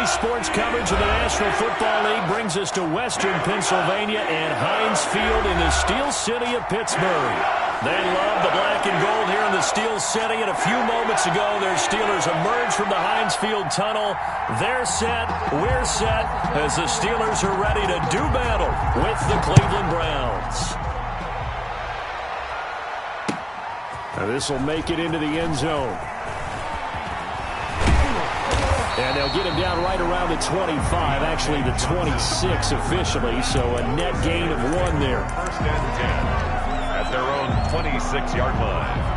sports coverage of the National Football League brings us to Western Pennsylvania and Heinz Field in the Steel City of Pittsburgh. They love the black and gold here in the Steel City, and a few moments ago, their Steelers emerged from the Heinz Field tunnel. They're set, we're set, as the Steelers are ready to do battle with the Cleveland Browns. Now this will make it into the end zone. And they'll get him down right around the 25, actually the 26 officially, so a net gain of 1 there. First and 10 at their own 26-yard line.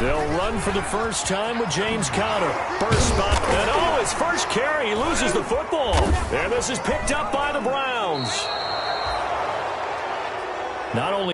They'll run for the first time with James Conner. First spot. And his first carry. He loses the football. And this is picked up by the Browns. Not only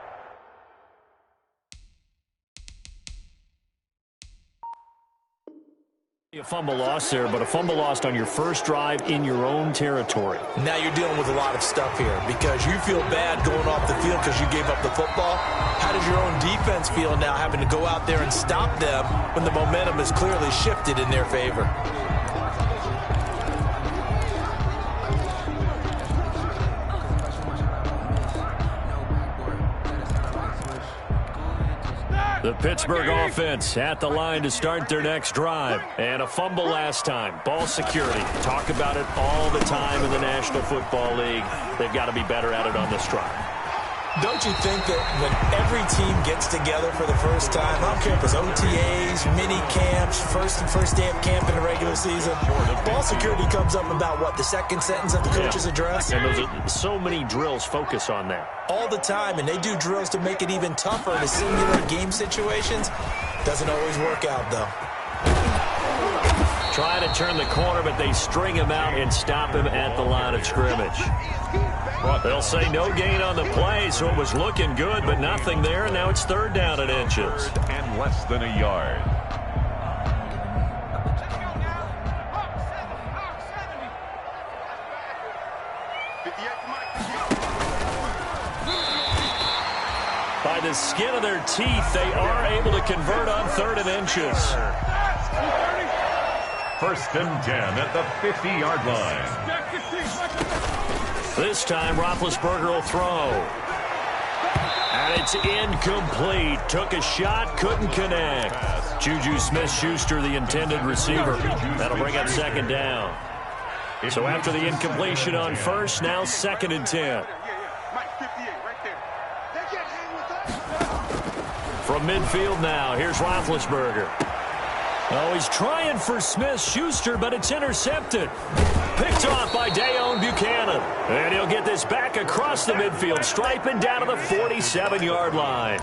a fumble loss there, but a fumble lost on your first drive in your own territory. Now you're dealing with a lot of stuff here because you feel bad going off the field because you gave up the football. How does your own defense feel now having to go out there and stop them when the momentum is clearly shifted in their favor? The Pittsburgh offense at the line to start their next drive. And a fumble last time. Ball security. Talk about it all the time in the National Football League. They've got to be better at it on this drive. Don't you think that when every team gets together for the first time, I don't care if it's OTAs, mini camps, first day of camp in the regular season, ball security comes up about, what, the second sentence of the coach's address? And those are so many drills focus on that. All the time, and they do drills to make it even tougher in singular game situations. Doesn't always work out, though. Try to turn the corner, but they string him out and stop him at the line of scrimmage. They'll say no gain on the play, so it was looking good, but nothing there, and now it's third down and inches. And less than a yard. By the skin of their teeth, they are able to convert on 3rd and inches. First and 10 at the 50-yard line. This time, Roethlisberger will throw. And it's incomplete. Took a shot, couldn't connect. Juju Smith-Schuster, the intended receiver. That'll bring up second down. So after the incompletion on first, now 2nd and 10. From midfield now, here's Roethlisberger. Oh, he's trying for Smith-Schuster, but it's intercepted. Picked off by Dayon Buchanan. And he'll get this back across the midfield stripe and down to the 47-yard line.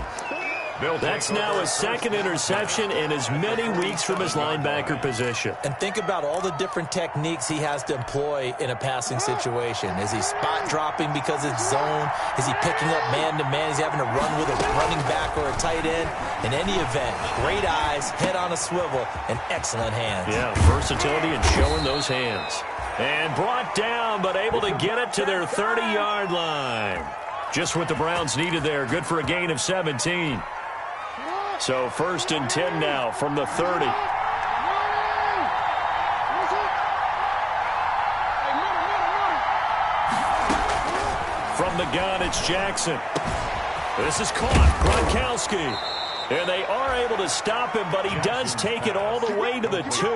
That's now his 2nd interception in as many weeks from his linebacker position. And think about all the different techniques he has to employ in a passing situation. Is he spot dropping because it's zone? Is he picking up man-to-man? Is he having to run with a running back or a tight end? In any event, great eyes, head on a swivel, and excellent hands. Yeah, versatility and showing those hands. And brought down, but able to get it to their 30-yard line. Just what the Browns needed there. Good for a gain of 17. So 1st and 10 now from the 30. From the gun, it's Jackson. This is caught. Gronkowski. And they are able to stop him, but he does take it all the way to the 2.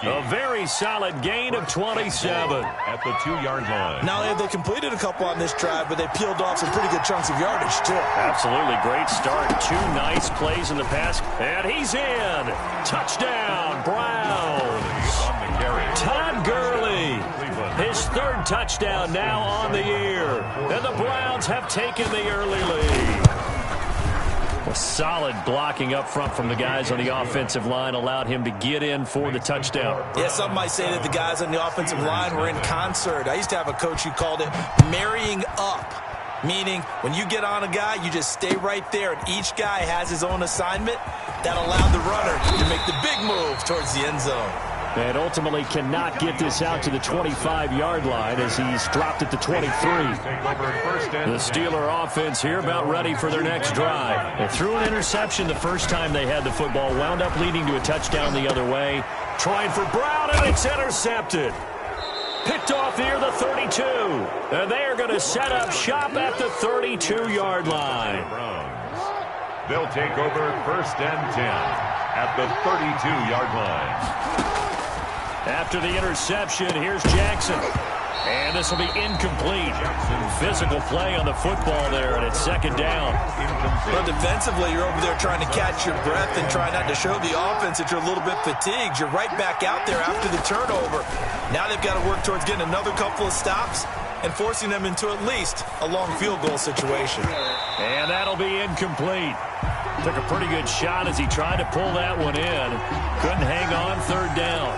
A very solid gain of 27. At the 2-yard line. Not only have they completed a couple on this drive, but they peeled off some pretty good chunks of yardage, too. Absolutely great start. 2 nice plays in the pass. And he's in. Touchdown, Browns. Todd Gurley. His 3rd touchdown now on the year. And the Browns have taken the early lead. A solid blocking up front from the guys on the offensive line allowed him to get in for the touchdown. Yeah, some might say that the guys on the offensive line were in concert. I used to have a coach who called it marrying up. meaning when you get on a guy, you just stay right there, and each guy has his own assignment. That allowed the runner to make the big move towards the end zone. And ultimately cannot get this out to the 25-yard line as he's dropped it to 23. The Steeler offense here about ready for their next drive. They threw an interception the first time they had the football, wound up leading to a touchdown the other way. Trying for Brown, and it's intercepted. Picked off near the 32. And they are going to set up shop at the 32-yard line. They'll take over 1st and 10 at the 32-yard line. After the interception, here's Jackson. And this will be incomplete. Physical play on the football there, and it's 2nd down. Well, defensively, you're over there trying to catch your breath and try not to show the offense that you're a little bit fatigued. You're right back out there after the turnover. Now they've got to work towards getting another couple of stops and forcing them into at least a long field goal situation. And that'll be incomplete. Took a pretty good shot as he tried to pull that one in. Couldn't hang on 3rd down.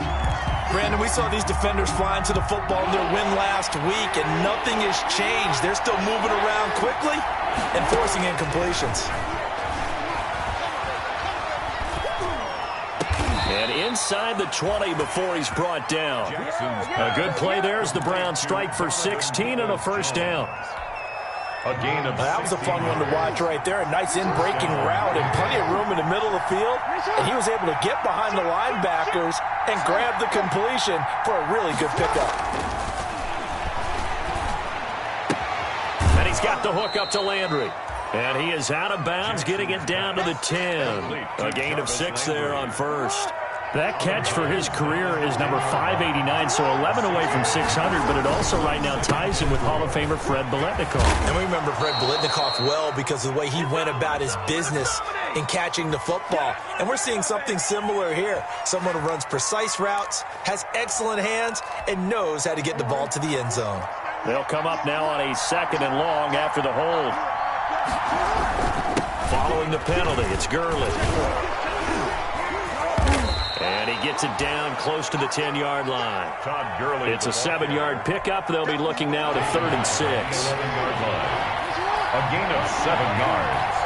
Brandon, we saw these defenders flying to the football in their win last week, and nothing has changed. They're still moving around quickly and forcing incompletions. And inside the 20 before he's brought down. A good play there as the Browns strike for 16 and a 1st down. A gain of that was a fun one to watch right there. A nice in-breaking route and plenty of room in the middle of the field. And he was able to get behind the linebackers and grab the completion for a really good pickup. And he's got the hook up to Landry. And he is out of bounds, getting it down to the 10. A gain of 6 there on 1st. That catch for his career is number 589, so 11 away from 600, but it also right now ties him with Hall of Famer Fred Biletnikoff. And we remember Fred Biletnikoff well because of the way he went about his business in catching the football. And we're seeing something similar here. Someone who runs precise routes, has excellent hands, and knows how to get the ball to the end zone. They'll come up now on a 2nd and long after the hold. Following the penalty, it's Gurley. And he gets it down close to the 10-yard line. Todd Gurley. It's a 7-yard pickup. They'll be looking now to 3rd and 6. A gain of 7 yards.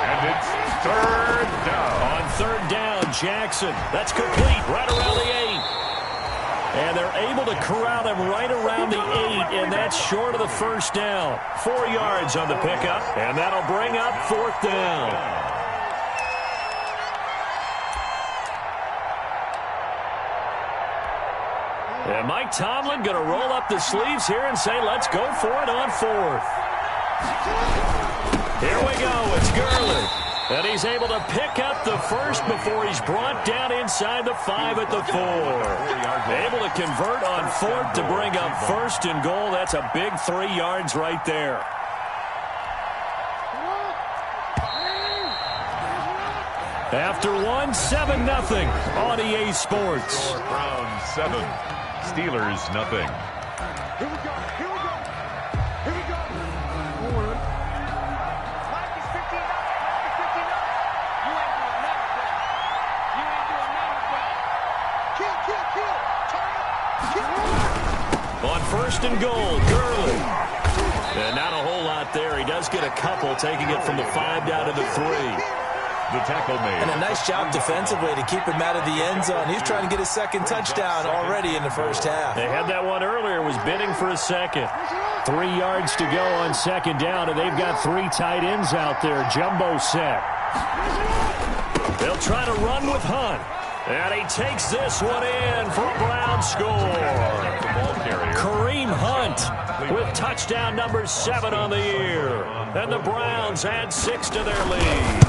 And it's 3rd down. On 3rd down, Jackson. That's complete right around the 8. And they're able to corral him right around the 8, and that's short of the 1st down. 4 yards on the pickup, and that'll bring up 4th down. And Mike Tomlin going to roll up the sleeves here and say, let's go for it on 4th. Here we go. It's Gurley. And he's able to pick up the 1st before he's brought down inside the 5 at the 4. Able to convert on 4th to bring up 1st and goal. That's a big 3 yards right there. After 1, 7-0 on EA Sports. Browns 7. Steelers nothing. Here we go. Here we go. Here we go. Mike is 15 up. Mike is 15 up. You ain't doing nothing, bro. You ain't doing nothing, bro. Kill, kill, kill. Turn up. Kill. On 1st and goal, Gurley. And not a whole lot there. He does get a couple, taking it from the 5 down to the 3. The tackle made. And a nice job defensively to keep him out of the end zone. He's trying to get his 2nd touchdown already in the 1st half. They had that one earlier, was bidding for a 2nd. 3 yards to go on 2nd down, and they've got 3 tight ends out there. Jumbo set. They'll try to run with Hunt. And he takes this one in for a Brown score. Kareem Hunt with touchdown number 7 on the year. And the Browns add 6 to their lead.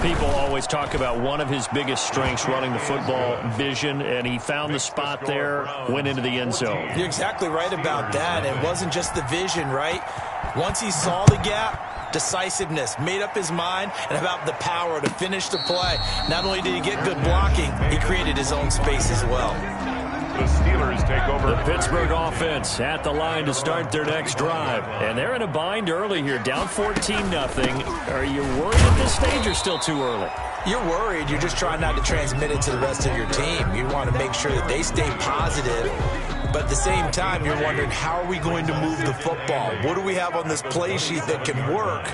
People always talk about one of his biggest strengths, running the football, vision, and he found the spot there, went into the end zone. You're exactly right about that. It wasn't just the vision, right? Once he saw the gap, decisiveness, made up his mind, and about the power to finish the play. Not only did he get good blocking, he created his own space as well. The Steelers take over. The Pittsburgh offense at the line to start their next drive. And they're in a bind early here, down 14-0. Are you worried at this stage or still too early? You're worried. You're just trying not to transmit it to the rest of your team. You want to make sure that they stay positive But at the same time, you're wondering, how are we going to move the football? What do we have on this play sheet that can work?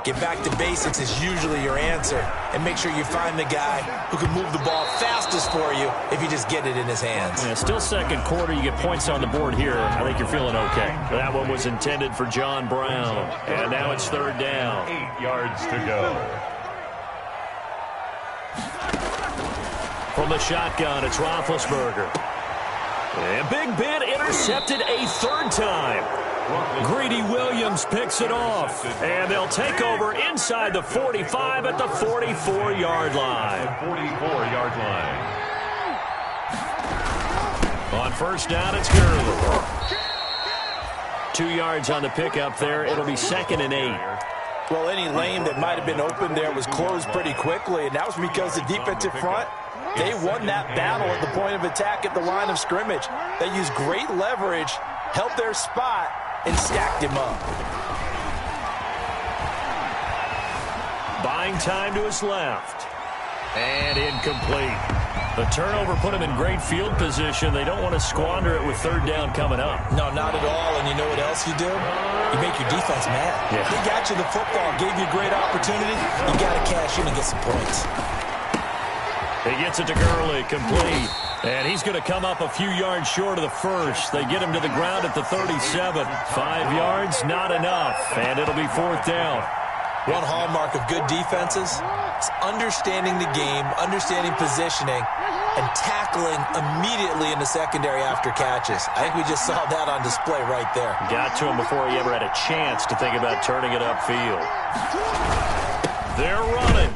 Get back to basics is usually your answer. And make sure you find the guy who can move the ball fastest for you if you just get it in his hands. Yeah, still second quarter. You get points on the board here. I think you're feeling okay. That one was intended for John Brown. And now it's third down. 8 yards to go. From the shotgun, it's Roethlisberger. And Big Ben intercepted a third time. Greedy Williams picks it off. And they'll take over inside the 45 at the 44-yard line. 44-yard line. On first down, it's Gurley. 2 yards on the pickup there. It'll be 2nd and 8. Well, any lane that might have been open there was closed pretty quickly, and that was because the defensive front, they won that battle at the point of attack at the line of scrimmage. They used great leverage, held their spot, and stacked him up. Buying time to his left. And incomplete. The turnover put him in great field position. They don't want to squander it with third down coming up. No, not at all. And you know what else you do? You make your defense mad. Yeah. They got you the football, gave you a great opportunity. You got to cash in and get some points. He gets it to Gurley, complete. And he's going to come up a few yards short of the first. They get him to the ground at the 37. 5 yards, not enough. And it'll be fourth down. One hallmark of good defenses is understanding the game, understanding positioning, and tackling immediately in the secondary after catches. I think we just saw that on display right there. Got to him before he ever had a chance to think about turning it upfield. They're running.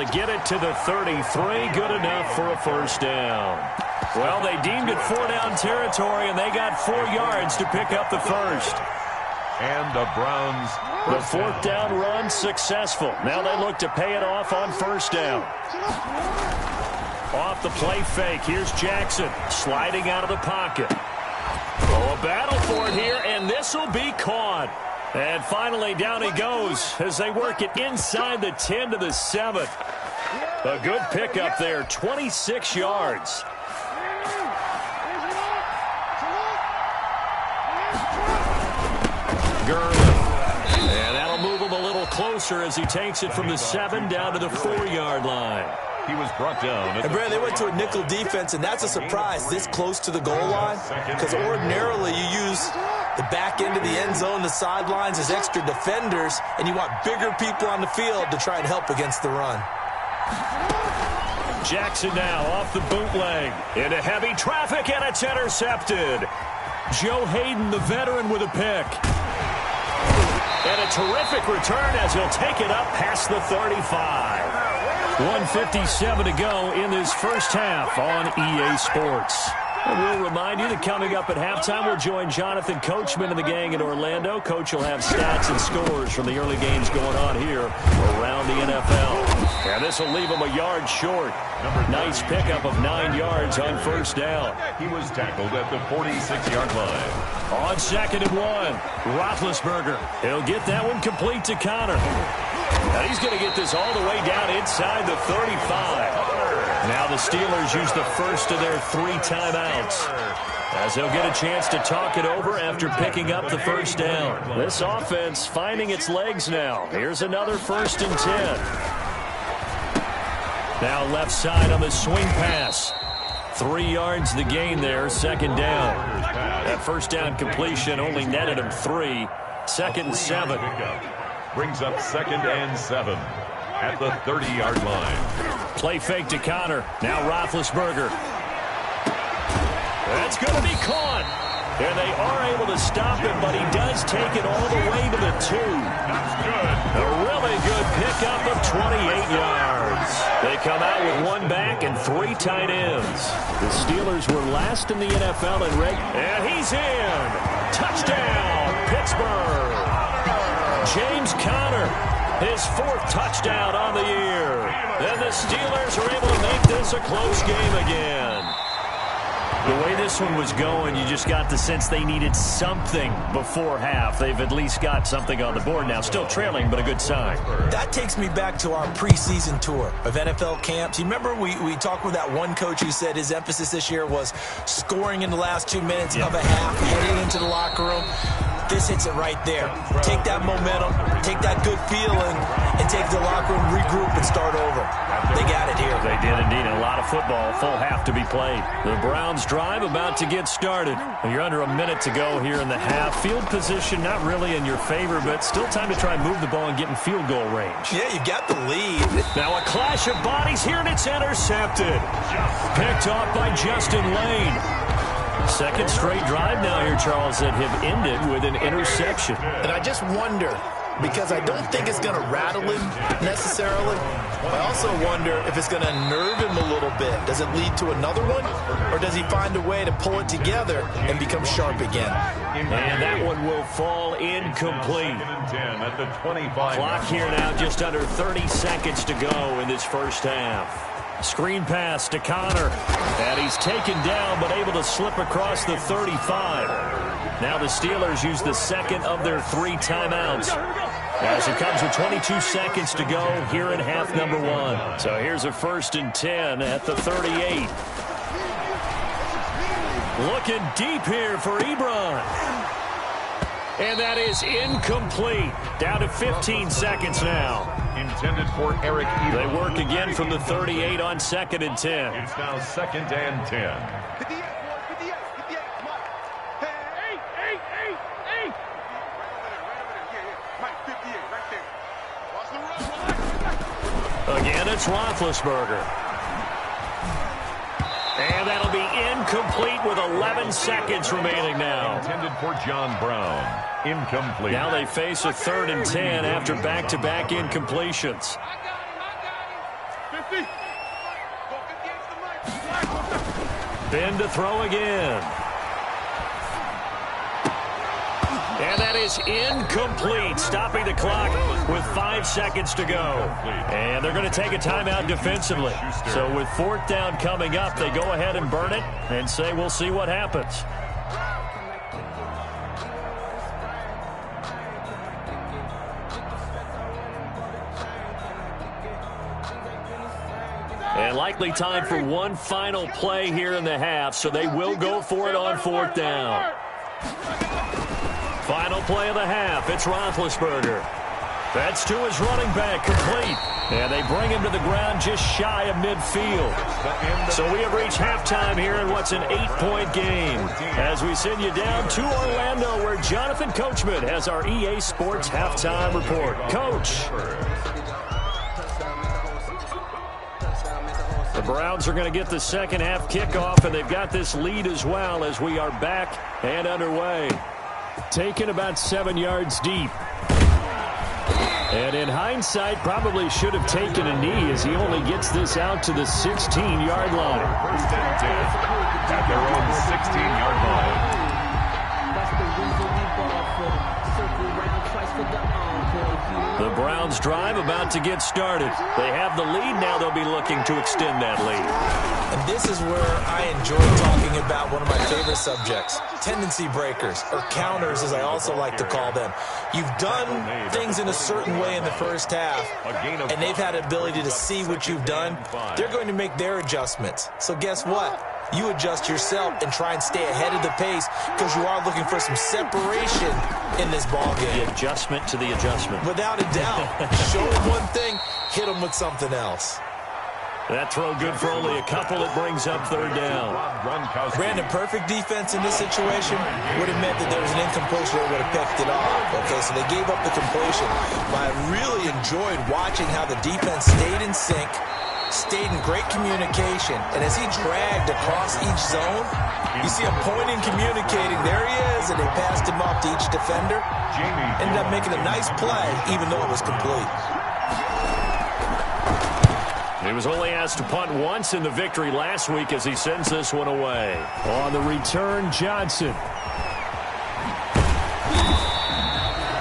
To get it to the 33, good enough for a first down. Well, they deemed it 4-down territory, and they got 4 yards to pick up the first. And the Browns. The fourth down run successful. Now they look to pay it off on first down. Off the play fake. Here's Jackson sliding out of the pocket. Oh, a battle for it here, and this will be caught. And finally down he goes as they work it inside the 10 to the 7. A good pickup there, 26 yards. Gurley. And that'll move him a little closer as he takes it from the 7 down to the 4-yard line. He was brought down. And Brad, they went to a nickel defense, and that's a surprise this close to the goal line, because ordinarily you use the back end of the end zone, the sidelines as extra defenders, and you want bigger people on the field to try and help against the run. Jackson now off the bootleg into heavy traffic, and it's intercepted. Joe Hayden, the veteran, with a pick. And a terrific return as he'll take it up past the 35. 1:57 to go in this first half on EA Sports. And we'll remind you that coming up at halftime, we'll join Jonathan Coachman and the gang in Orlando. Coach will have stats and scores from the early games going on here around the NFL. And this will leave him a yard short. Nice pickup of 9 yards on first down. He was tackled at the 46-yard line. On 2nd and 1, Roethlisberger. He'll get that one complete to Connor. And he's going to get this all the way down inside the 35. Now the Steelers use the first of their 3 timeouts, as they'll get a chance to talk it over after picking up the first down. This offense finding its legs now. Here's another 1st and 10. Now left side on the swing pass. 3 yards the gain there, 2nd down. That first down completion only netted him 3. 2nd and 7. Brings up 2nd and 7 at the 30-yard line. Play fake to Connor. Now Roethlisberger. That's going to be caught. And they are able to stop him, but he does take it all the way to the 2. That's good. A really good pickup of 28 yards. They come out with 1 back and 3 tight ends. The Steelers were last in the NFL in red. And he's in. Touchdown, Pittsburgh. James Conner, his 4th touchdown on the year. And the Steelers are able to make this a close game again. The way this one was going, you just got the sense they needed something before half. They've at least got something on the board now. Still trailing, but a good sign. That takes me back to our preseason tour of NFL camps. You remember we talked with that one coach who said his emphasis this year was scoring in the last 2 minutes of a half, heading into the locker room. This hits it right there. Take that momentum, take that good feeling, and take the locker room, regroup, and start over. They got it here. They did indeed. A lot of football, full half to be played. The Browns drive about to get started. You're under a minute to go here in the half. Field position not really in your favor, but still time to try and move the ball and get in field goal range. Yeah, you got the lead. Now a clash of bodies here, and it's intercepted. Picked off by Justin Lane. Second straight drive now here, Charles, that have ended with an interception. And I just wonder, because I don't think it's going to rattle him necessarily. I also wonder if it's going to unnerve him a little bit. Does it lead to another one? Or does he find a way to pull it together and become sharp again? And that one will fall incomplete. At the 25. Clock here now, just under 30 seconds to go in this first half. Screen pass to Connor. And he's taken down, but able to slip across the 35. Now the Steelers use the second of their 3 timeouts, as it comes with 22 seconds to go here in half number 1. So here's a 1st and 10 at the 38. Looking deep here for Ebron. And that is incomplete. Down to 15 seconds now. Intended for Eric Ebron. They work again from the 38 on 2nd and 10. It's now 2nd and 10. 58, 58, come on. Hey, hey. Mike, 58, right there. Watch the run, Again, it's Roethlisberger. And that'll be incomplete with 11 seconds remaining now. Intended for John Brown. Incomplete. Now they face a 3rd and 10 after back-to-back incompletions. I got him. 50. Go 58 to the mic. Ben to throw again. And that is incomplete, stopping the clock with 5 seconds to go. And they're going to take a timeout defensively. So with 4th down coming up, they go ahead and burn it and say we'll see what happens. And likely time for one final play here in the half, so they will go for it on 4th down. Final play of the half, it's Roethlisberger. That's to his running back, complete. And they bring him to the ground just shy of midfield. So we have reached halftime here in what's an 8-point game, as we send you down to Orlando, where Jonathan Coachman has our EA Sports halftime report. Coach. The Browns are going to get the second half kickoff, and they've got this lead as well as we are back and underway. Taken about 7 yards deep. And in hindsight, probably should have taken a knee, as he only gets this out to the 16-yard line. 1st and 10 at their own 16-yard line. The Browns drive about to get started. They have the lead now. They'll be looking to extend that lead. And this is where I enjoy talking about one of my favorite subjects, tendency breakers, or counters as I also like to call them. You've done things in a certain way in the first half, and they've had the ability to see what you've done. They're going to make their adjustments. So guess what? You adjust yourself and try and stay ahead of the pace, because you are looking for some separation in this ball game. The adjustment to the adjustment. Without a doubt. Show them one thing, hit them with something else. That throw good for only a couple. It brings up 3rd down. Brandon, perfect defense in this situation would have meant that there was an incompletion that would have picked it off. Okay, so they gave up the completion. But I really enjoyed watching how the defense stayed in sync, stayed in great communication, and as he dragged across each zone, you see him pointing, communicating. There he is, and they passed him off to each defender. Ended up making a nice play, even though it was complete. He was only asked to punt once in the victory last week as he sends this one away. On the return, Johnson.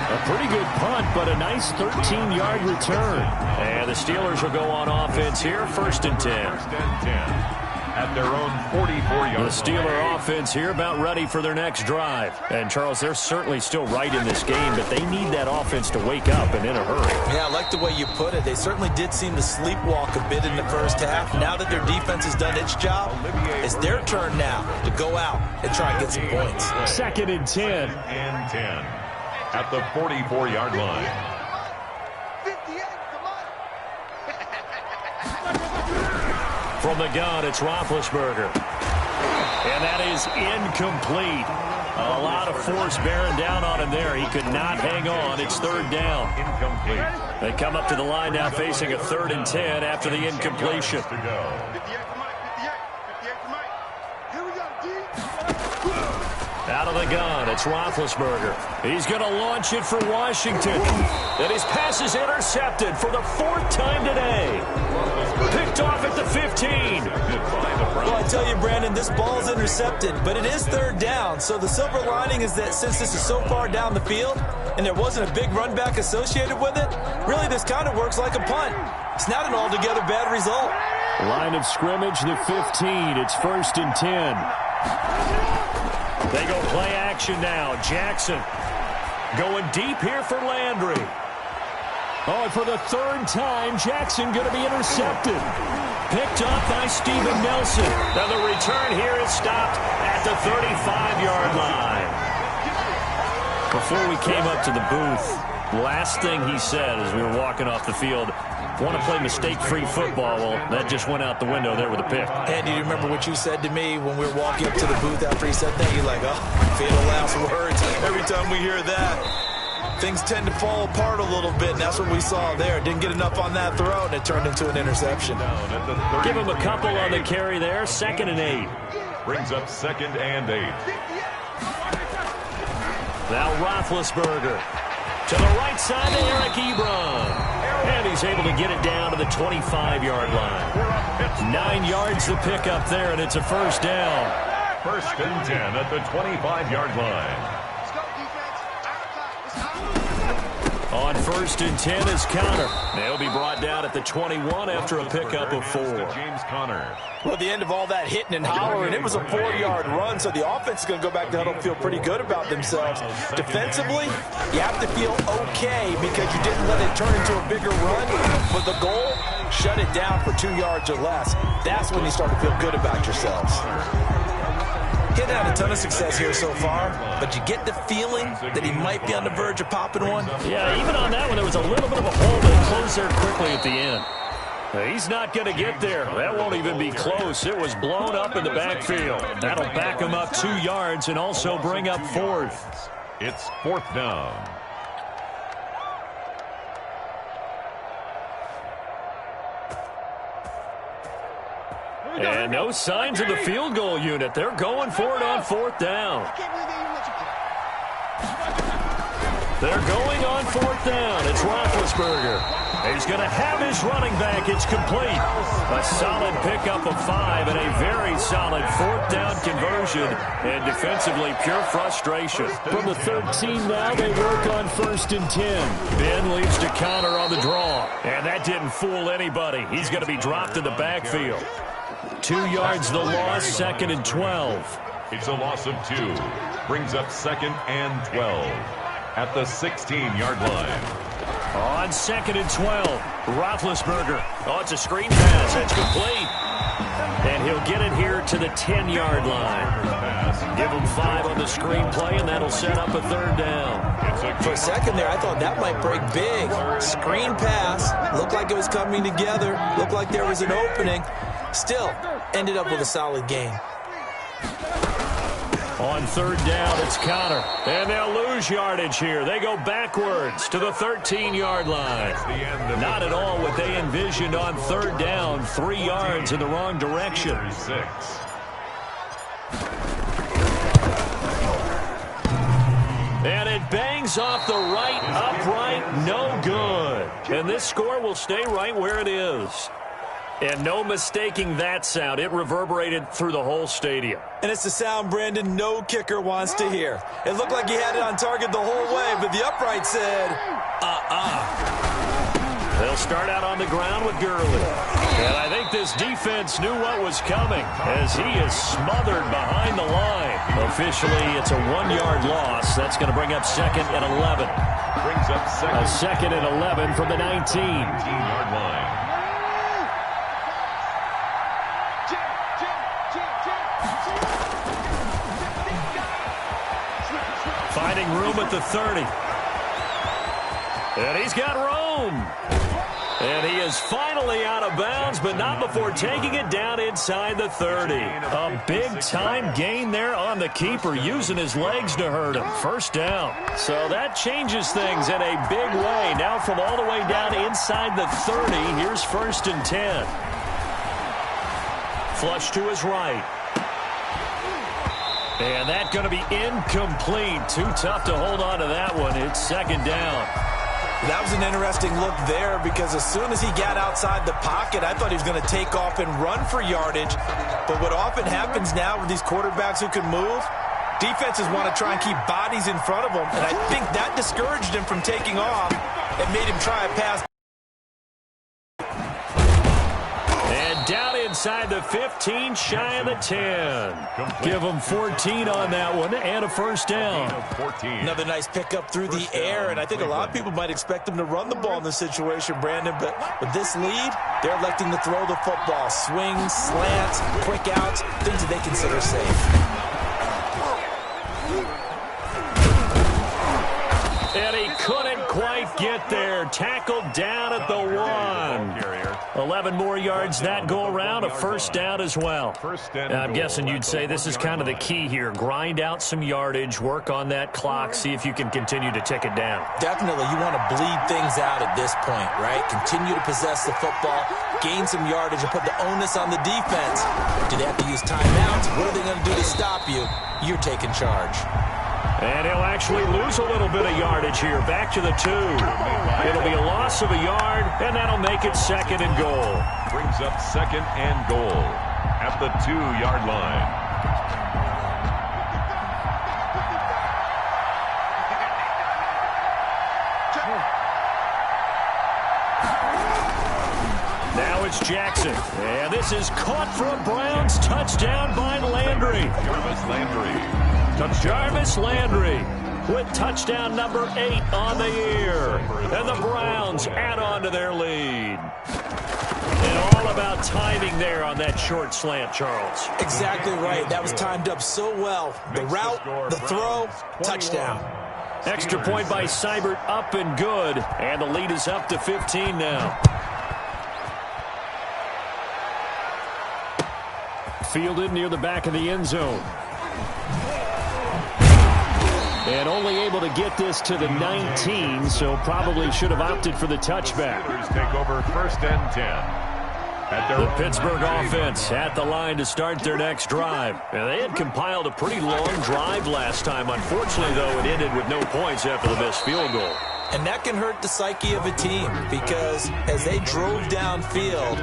A pretty good punt, but a nice 13-yard return. And the Steelers will go on offense here, 1st and 10. 1st and 10 at their own 44-yard line. The Steeler offense here about ready for their next drive. And, Charles, they're certainly still right in this game, but they need that offense to wake up and in a hurry. Yeah, I like the way you put it. They certainly did seem to sleepwalk a bit in the first half. Now that their defense has done its job, it's their turn now to go out and try and get some points. 2nd and 10. 2nd and 10 at the 44-yard line. 58, come on. From the gun, it's Roethlisberger. And that is incomplete. A lot of force bearing down on him there. He could not hang on. It's 3rd down. Incomplete. They come up to the line now facing a 3rd and 10 after the incompletion. To go. 58 for Mike, 58 for Mike. Here we go, D. Out of the gun, it's Roethlisberger. He's going to launch it for Washington. And his pass is intercepted for the 4th time today. Picked off at the 15. Well, I tell you, Brandon, this ball's intercepted, but it is 3rd down. So the silver lining is that since this is so far down the field and there wasn't a big run back associated with it, really this kind of works like a punt. It's not an altogether bad result. Line of scrimmage, the 15. It's 1st and 10. They go play action now. Jackson going deep here for Landry. Oh, and for the 3rd time, Jackson going to be intercepted. Picked up by Steven Nelson. Now the return here is stopped at the 35-yard line. Before we came up to the booth, last thing he said as we were walking off the field, want to play mistake-free football. Well, that just went out the window there with a pick. Andy, do you remember what you said to me when we were walking up to the booth after he said that? You're like, oh, fatal last words. Every time we hear that, things tend to fall apart a little bit, and that's what we saw there. Didn't get enough on that throw, and it turned into an interception. Give him a couple on the carry there. 2nd and 8. Brings up 2nd and 8. Now Roethlisberger to the right side to Eric Ebron. And he's able to get it down to the 25-yard line. 9 yards to pick up there, and it's a 1st down. 1st and 10 at the 25-yard line. Let's go, defense. On 1st and 10 is Conner. They'll be brought down at the 21 after a pickup of 4. James Conner. Well, at the end of all that hitting and hollering, it was a 4-yard run, so the offense is going to go back to huddle and feel pretty good about themselves. Defensively, you have to feel okay because you didn't let it turn into a bigger run. But the goal, shut it down for 2 yards or less. That's when you start to feel good about yourselves. He's had a ton of success here so far, but you get the feeling that he might be on the verge of popping one. Yeah, even on that one, there was a little bit of a hole, but it closed there quickly at the end. He's not going to get there. That won't even be close. It was blown up in the backfield. That'll back him up 2 yards and also bring up 4th. It's 4th down. And no signs of the field goal unit. They're going for it on 4th down. I can't believe they even let you play. They're going on 4th down. It's Roethlisberger. He's going to have his running back. It's complete. A solid pickup of 5 and a very solid 4th down conversion. And defensively, pure frustration. From the 13 now, they work on 1st and 10. Ben leads to Conner on the draw. And that didn't fool anybody. He's going to be dropped in the backfield. 2 yards the loss, 2nd and 12. It's a loss of 2. Brings up 2nd and 12 at the 16-yard line. On 2nd and 12, Roethlisberger. Oh, it's a screen pass. That's complete. And he'll get it here to the 10-yard line. Give him 5 on the screenplay, and that'll set up a 3rd down. For a second there, I thought that might break big. Screen pass. Looked like it was coming together. Looked like there was an opening. Still, ended up with a solid gain. On 3rd down, it's Conner. And they'll lose yardage here. They go backwards to the 13-yard line. Not at all what they envisioned on 3rd down. 3 yards in the wrong direction. And it bangs off the right upright. No good. And this score will stay right where it is. And no mistaking that sound. It reverberated through the whole stadium. And it's the sound, Brandon, no kicker wants to hear. It looked like he had it on target the whole way, but the upright said, They'll start out on the ground with Gurley. And I think this defense knew what was coming as he is smothered behind the line. Officially, it's a 1-yard loss. That's going to bring up 2nd and 11. Brings up A 2nd and 11 from the 19-yard line. Finding room at the 30. And he's got room. And he is finally out of bounds, but not before taking it down inside the 30. A big-time gain there on the keeper, using his legs to hurt him. First down. So that changes things in a big way. Now from all the way down inside the 30, here's 1st and 10. Flush to his right. And that's going to be incomplete. Too tough to hold on to that one. It's 2nd down. That was an interesting look there because as soon as he got outside the pocket, I thought he was going to take off and run for yardage. But what often happens now with these quarterbacks who can move, defenses want to try and keep bodies in front of them. And I think that discouraged him from taking off and made him try a pass. And down inside the 15, shy of the 10. Give him 14 on that one and a first down. Another nice pickup through the air, and I think a lot of people might expect them to run the ball in this situation, Brandon, but with this lead, they're electing to throw the football. Swings, slants, quick outs, things that they consider safe. And he couldn't quite get there. Tackled down at the 1. 11 more yards that go around, a first down as well. I'm guessing you'd say this is kind of the key here. Grind out some yardage, work on that clock, see if you can continue to tick it down. Definitely, you want to bleed things out at this point, right? Continue to possess the football, gain some yardage, and put the onus on the defense. Do they have to use timeouts? What are they going to do to stop you? You're taking charge. And he'll actually lose a little bit of yardage here. Back to the 2. It'll be a loss of a yard, and that'll make it 2nd and goal. Brings up 2nd and goal at the 2-yard line. Now it's Jackson. And this is caught for a Browns touchdown by Landry. Jarvis Landry with touchdown number 8 on the year. And the Browns add on to their lead. And all about timing there on that short slant, Charles. Exactly right. That was timed up so well. The route, the throw, touchdown. Extra point by Seibert, up and good. And the lead is up to 15 now. Fielded near the back of the end zone. And only able to get this to the 19, so probably should have opted for the touchback. Take over 1st and 10. The Pittsburgh offense at the line to start their next drive. And they had compiled a pretty long drive last time. Unfortunately, though, it ended with no points after the missed field goal. And that can hurt the psyche of a team because as they drove downfield,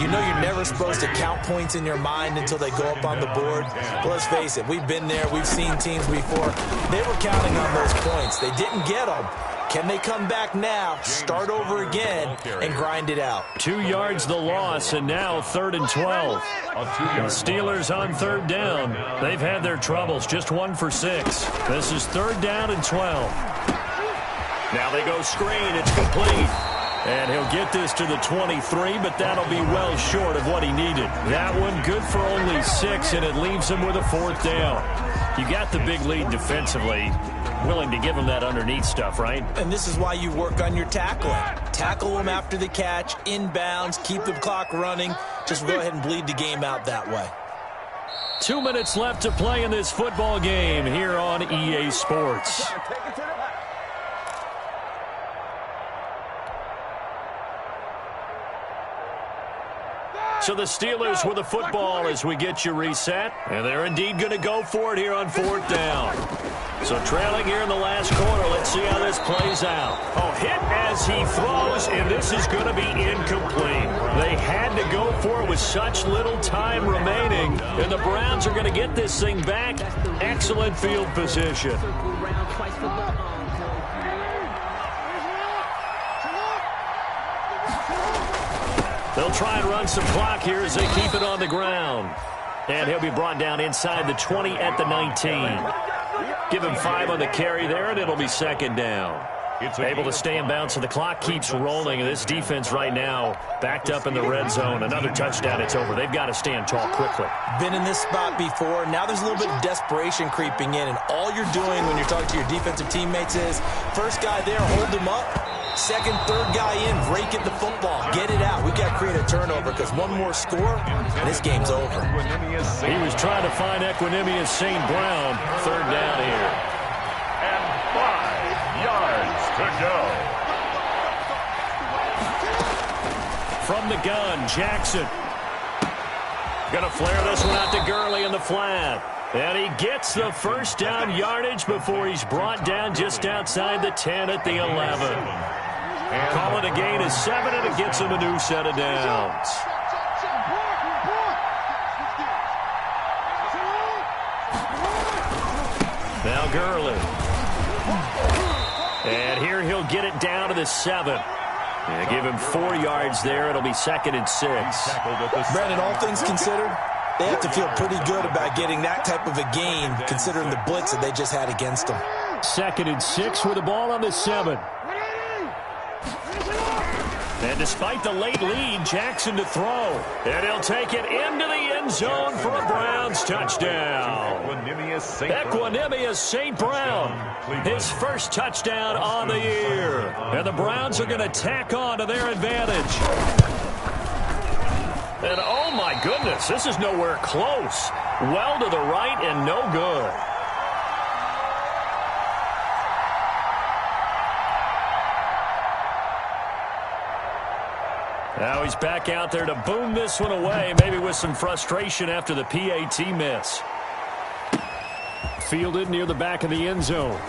you know you're never supposed to count points in your mind until they go up on the board. But let's face it, we've been there. We've seen teams before. They were counting on those points. They didn't get them. Can they come back now, start over again, and grind it out? 2 yards the loss, and now 3rd and 12. The Steelers on 3rd down. They've had their troubles, just 1 for 6. This is 3rd down and 12. Now they go screen. It's complete. And he'll get this to the 23, but that'll be well short of what he needed. That one good for only 6, and it leaves him with a 4th down. You got the big lead defensively. Willing to give him that underneath stuff, right? And this is why you work on your tackling. Tackle him after the catch, inbounds, keep the clock running. Just go ahead and bleed the game out that way. 2 minutes left to play in this football game here on EA Sports. So the Steelers with the football as we get you reset. And they're indeed going to go for it here on 4th down. So trailing here in the last quarter. Let's see how this plays out. Oh, hit as he throws, and this is going to be incomplete. They had to go for it with such little time remaining. And the Browns are going to get this thing back. Excellent field position. They'll try and run some clock here as they keep it on the ground. And he'll be brought down inside the 20 at the 19. Give him 5 on the carry there, and it'll be second down. Able to stay in bounds, so the clock keeps rolling. This defense right now backed up in the red zone. Another touchdown, it's over. They've got to stand tall quickly. Been in this spot before. Now there's a little bit of desperation creeping in, and all you're doing when you're talking to your defensive teammates is first guy there, hold him up. Second, third guy in, rake at the football. Get it out. We've got to create a turnover because one more score, and this game's over. He was trying to find Equanimous St. Brown. Third down here. And 5 yards to go. From the gun, Jackson. Going to flare this one out to Gurley in the flat. And he gets the first down yardage before he's brought down just outside the 10 at the 11. Call it a gain of 7, and it gets him a new set of downs. Now Gurley. And here he'll get it down to the 7. And give him 4 yards there. It'll be second and 6. Brandon, all things considered, they have to feel pretty good about getting that type of a gain considering the blitz that they just had against them. Second and 6 with the ball on the 7. And despite the late lead, Jackson to throw. And he'll take it into the end zone for a Browns touchdown. Equanimous St. Brown, his first touchdown on the year. And the Browns are going to tack on to their advantage. And oh my goodness, this is nowhere close. Well to the right and no good. Now he's back out there to boom this one away, maybe with some frustration after the PAT miss. Fielded near the back of the end zone.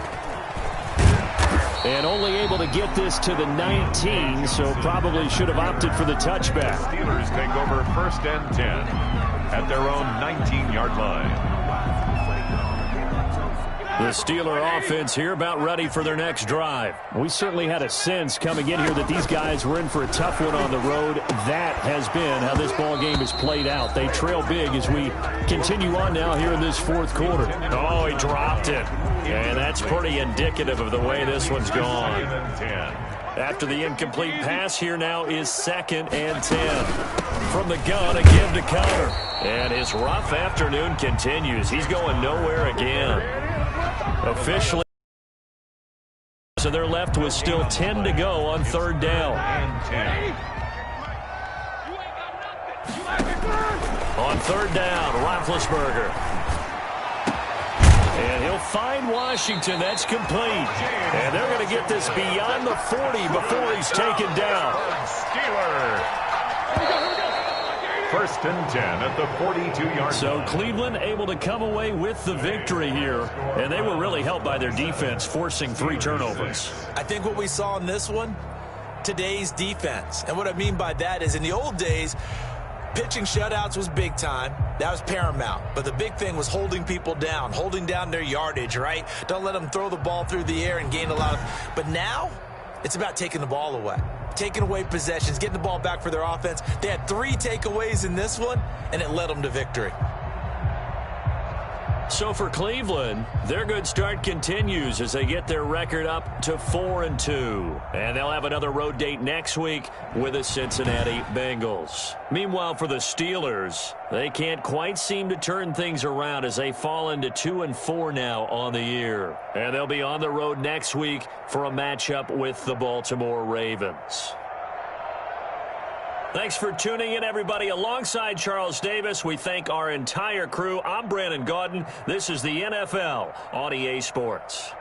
And only able to get this to the 19, so probably should have opted for the touchback. Steelers take over first and 10 at their own 19-yard line. The Steeler offense here about ready for their next drive. We certainly had a sense coming in here that these guys were in for a tough one on the road. That has been how this ball game has played out. They trail big as we continue on now here in this fourth quarter. Oh, he dropped it. And that's pretty indicative of the way this one's gone. After the incomplete pass, here now is second and 10. From the gun, a give to counter. And his rough afternoon continues. He's going nowhere again. Officially, so they're left with still 10 to go on third down. On third down, Roethlisberger. And he'll find Washington. That's complete. And they're going to get this beyond the 40 before he's taken down. Steelers. First and 10 at the 42-yard line. So Cleveland able to come away with the victory here. And they were really helped by their defense, forcing 3 turnovers. I think what we saw in this one, today's defense. And what I mean by that is in the old days, pitching shutouts was big time. That was paramount. But the big thing was holding people down, holding down their yardage, right? Don't let them throw the ball through the air and gain a lot of... But now, it's about taking the ball away. Taking away possessions, getting the ball back for their offense. They had 3 takeaways in this one, and it led them to victory. So for Cleveland, their good start continues as they get their record up to 4-2. And they'll have another road date next week with the Cincinnati Bengals. Meanwhile, for the Steelers, they can't quite seem to turn things around as they fall into 2-4 now on the year. And they'll be on the road next week for a matchup with the Baltimore Ravens. Thanks for tuning in, everybody. Alongside Charles Davis, we thank our entire crew. I'm Brandon Gaudin. This is the NFL on EA Sports.